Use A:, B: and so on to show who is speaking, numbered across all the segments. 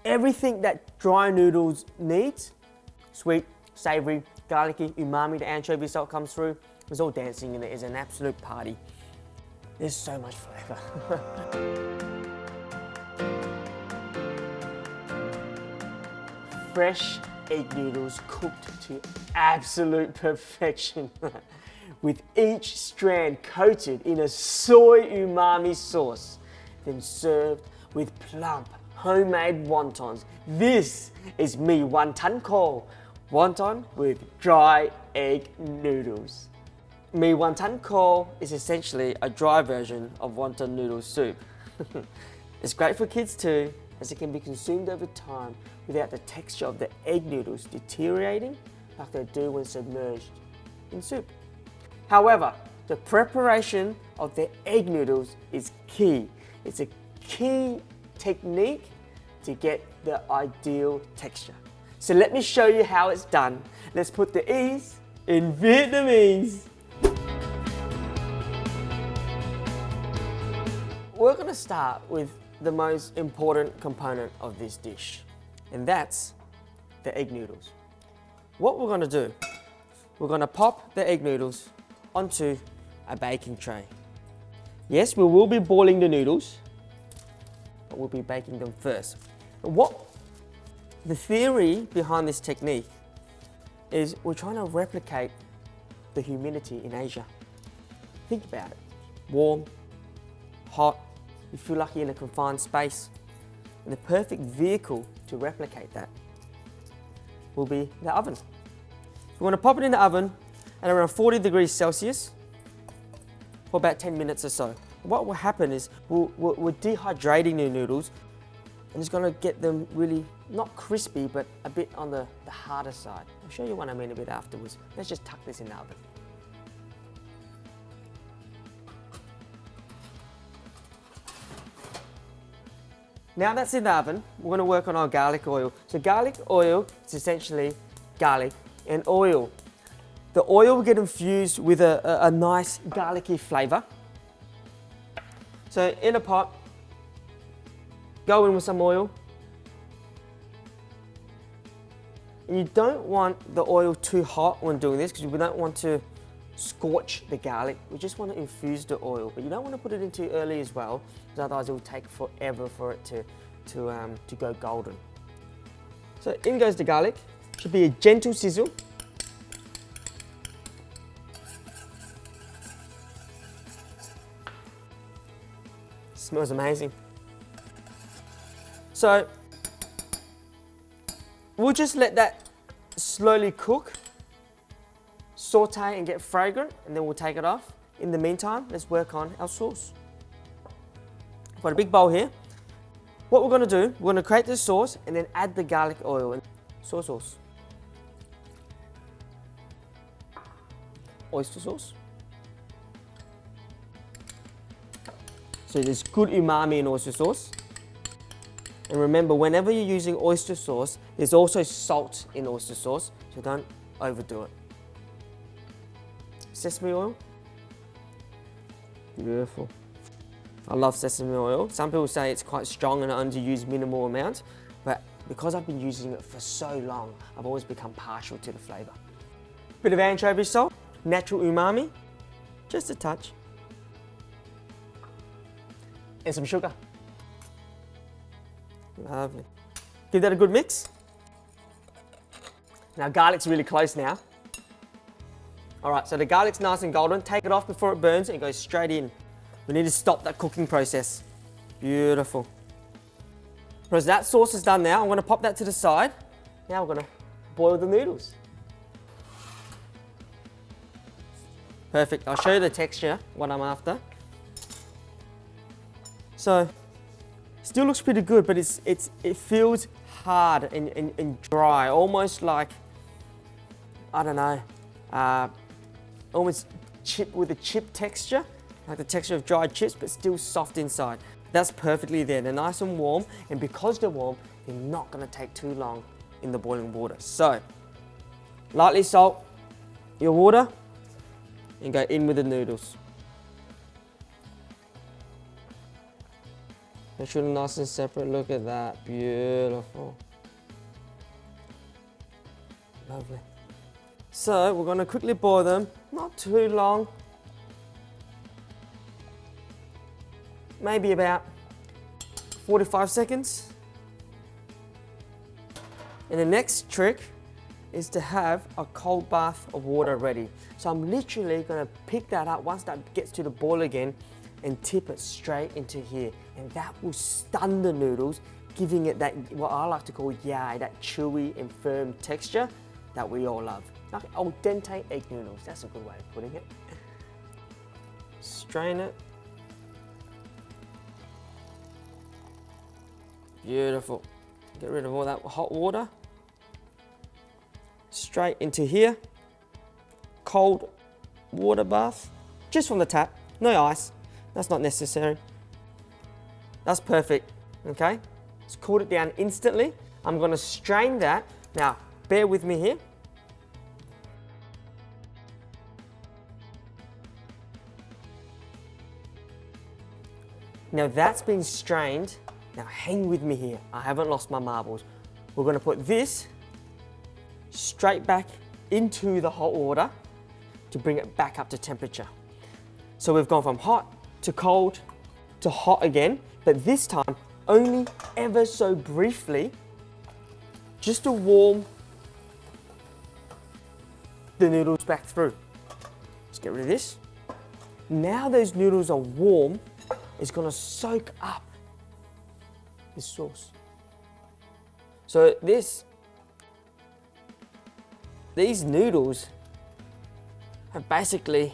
A: everything that dry noodles needs. Sweet, savoury, garlicky, umami, the anchovy salt comes through. It's all dancing and it is an absolute party. There's so much flavour. Fresh egg noodles cooked to absolute perfection with each strand coated in a soy umami sauce, then served with plump homemade wontons. This is Mi Wonton Ko, wonton with dry egg noodles. Mi Wonton Ko is essentially a dry version of wonton noodle soup. It's great for kids too, as it can be consumed over time without the texture of the egg noodles deteriorating like they do when submerged in soup. However, the preparation of the egg noodles is key. It's a key technique to get the ideal texture. So let me show you how it's done. Let's put the E's in Vietnamese. We're going to start with the most important component of this dish, and that's the egg noodles. What we're going to do, we're going to pop the egg noodles onto a baking tray. Yes, we will be boiling the noodles, but we'll be baking them first. The theory behind this technique is we're trying to replicate the humidity in Asia. Think about it. Warm, hot, you feel like you're in a confined space. And the perfect vehicle to replicate that will be the oven. So we're going to pop it in the oven at around 40 degrees Celsius for about 10 minutes or so. What will happen is we're dehydrating the noodles, and it's going to get them really not crispy, but a bit on the harder side. I'll show you what I mean a bit afterwards. Let's just tuck this in the oven. Now that's in the oven, we're going to work on our garlic oil. So garlic oil is essentially garlic and oil. The oil will get infused with a nice garlicky flavour. So in a pot, go in with some oil. And you don't want the oil too hot when doing this because we don't want to scorch the garlic. We just want to infuse the oil, but you don't want to put it in too early as well, because otherwise it will take forever for it to go golden. So in goes the garlic. Should be a gentle sizzle. Smells amazing. So we'll just let that slowly cook, saute and get fragrant, and then we'll take it off. In the meantime, let's work on our sauce. I've got a big bowl here. What we're going to do, we're going to create this sauce and then add the garlic oil and soy sauce, oyster sauce. So there's good umami in oyster sauce. And remember, whenever you're using oyster sauce, there's also salt in oyster sauce, so don't overdo it. Sesame oil. Beautiful. I love sesame oil. Some people say it's quite strong and I only use minimal amount, but because I've been using it for so long, I've always become partial to the flavour. Bit of anchovy salt, natural umami, just a touch. And some sugar. Lovely. Give that a good mix. Now garlic's really close now. All right, so the garlic's nice and golden. Take it off before it burns and it goes straight in. We need to stop that cooking process. Beautiful. Because that sauce is done now, I'm going to pop that to the side. Now we're going to boil the noodles. Perfect. I'll show you the texture, what I'm after. So, still looks pretty good, but it feels hard and dry, almost like, I don't know, almost chip with a chip texture, like the texture of dried chips, but still soft inside. That's perfectly there. They're nice and warm, and because they're warm, they're not going to take too long in the boiling water. So, lightly salt your water and go in with the noodles. Make sure they're nice and separate. Look at that, beautiful. Lovely. So we're gonna quickly boil them, not too long. Maybe about 45 seconds. And the next trick is to have a cold bath of water ready. So I'm literally gonna pick that up once that gets to the boil again and tip it straight into here. And that will stun the noodles, giving it that, what I like to call yai, that chewy and firm texture that we all love. Like al dente egg noodles, that's a good way of putting it. Strain it. Beautiful. Get rid of all that hot water. Straight into here. Cold water bath, just from the tap, no ice. That's not necessary. That's perfect, okay? Just cooled it down instantly. I'm gonna strain that. Now, bear with me here. Now that's been strained. Now hang with me here. I haven't lost my marbles. We're gonna put this straight back into the hot water to bring it back up to temperature. So we've gone from hot to cold to hot again, but this time only ever so briefly, just to warm the noodles back through. Let's get rid of this. Now those noodles are warm, it's gonna soak up this sauce. So these noodles have basically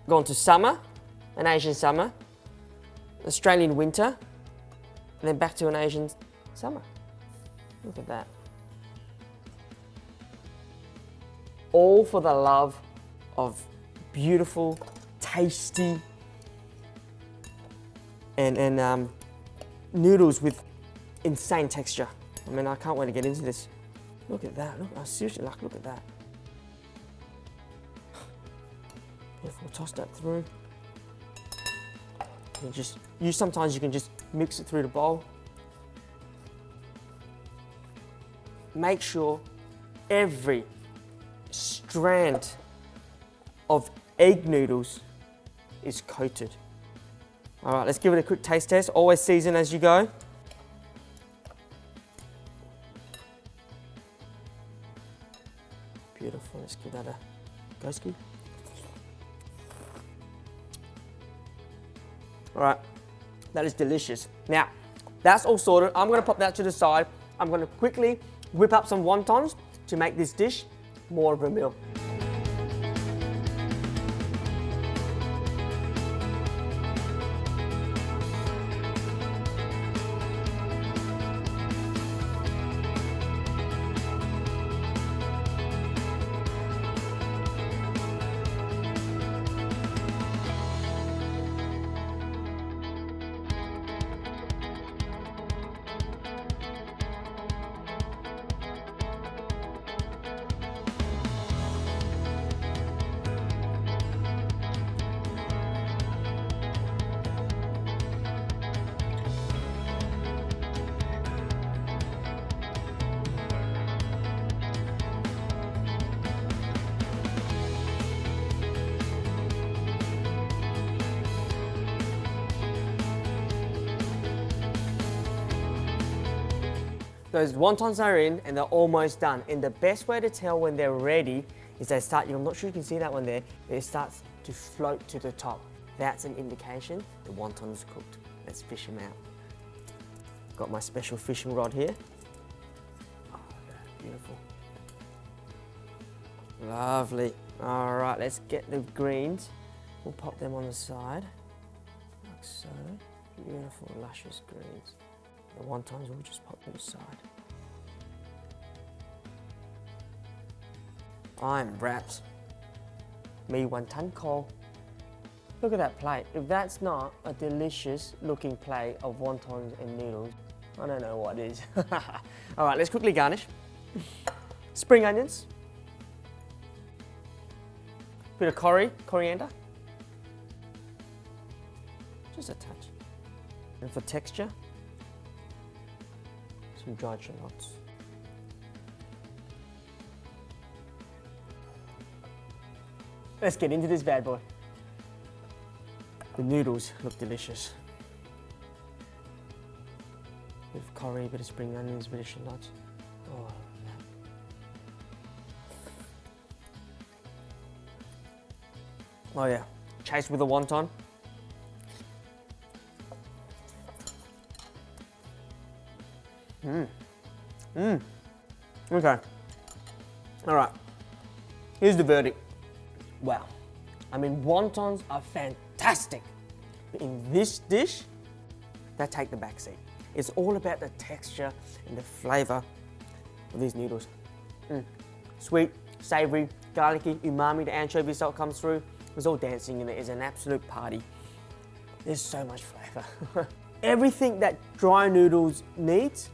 A: gone to summer, an Asian summer, Australian winter, and then back to an Asian summer. Look at that. All for the love of beautiful, tasty, and noodles with insane texture. I mean, I can't wait to get into this. Look at that. Look, seriously, like, look at that. Beautiful. Toss that through. Sometimes you can just mix it through the bowl. Make sure every strand of egg noodles is coated. All right, let's give it a quick taste test. Always season as you go. Beautiful, let's give that a go ski. All right, that is delicious. Now, that's all sorted. I'm gonna pop that to the side. I'm gonna quickly whip up some wontons to make this dish more of a meal. Those wontons are in and they're almost done. And the best way to tell when they're ready is they start, I'm not sure you can see that one there, it starts to float to the top. That's an indication the wonton's cooked. Let's fish them out. Got my special fishing rod here. Oh, beautiful. Lovely. All right, let's get the greens. We'll pop them on the side, like so. Beautiful, luscious greens. The wontons will just pop to the side. I'm wrapped. Mi wonton call. Look at that plate. If that's not a delicious looking plate of wontons and noodles, I don't know what is. All right, let's quickly garnish. Spring onions. Bit of coriander. Just a touch. And for texture, some dried shallots. Let's get into this bad boy. The noodles look delicious. Bit of curry, bit of spring onions, bit of shallots. Oh, yeah. Oh yeah, chased with a wonton. Okay. All right. Here's the verdict. Wow. I mean, wontons are fantastic. But in this dish, they take the back seat. It's all about the texture and the flavour of these noodles. Sweet, savoury, garlicky, umami, the anchovy salt comes through. It's all dancing in it. It's an absolute party. There's so much flavour. Everything that dry noodles needs.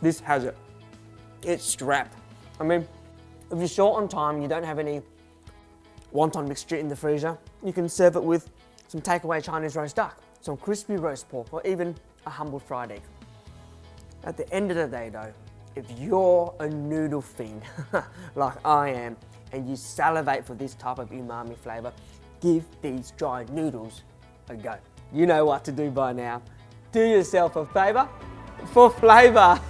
A: This has it. It's strapped. I mean, if you're short on time, you don't have any wonton mixture in the freezer, you can serve it with some takeaway Chinese roast duck, some crispy roast pork, or even a humble fried egg. At the end of the day though, if you're a noodle fiend, like I am, and you salivate for this type of umami flavour, give these dry noodles a go. You know what to do by now. Do yourself a favour for flavour.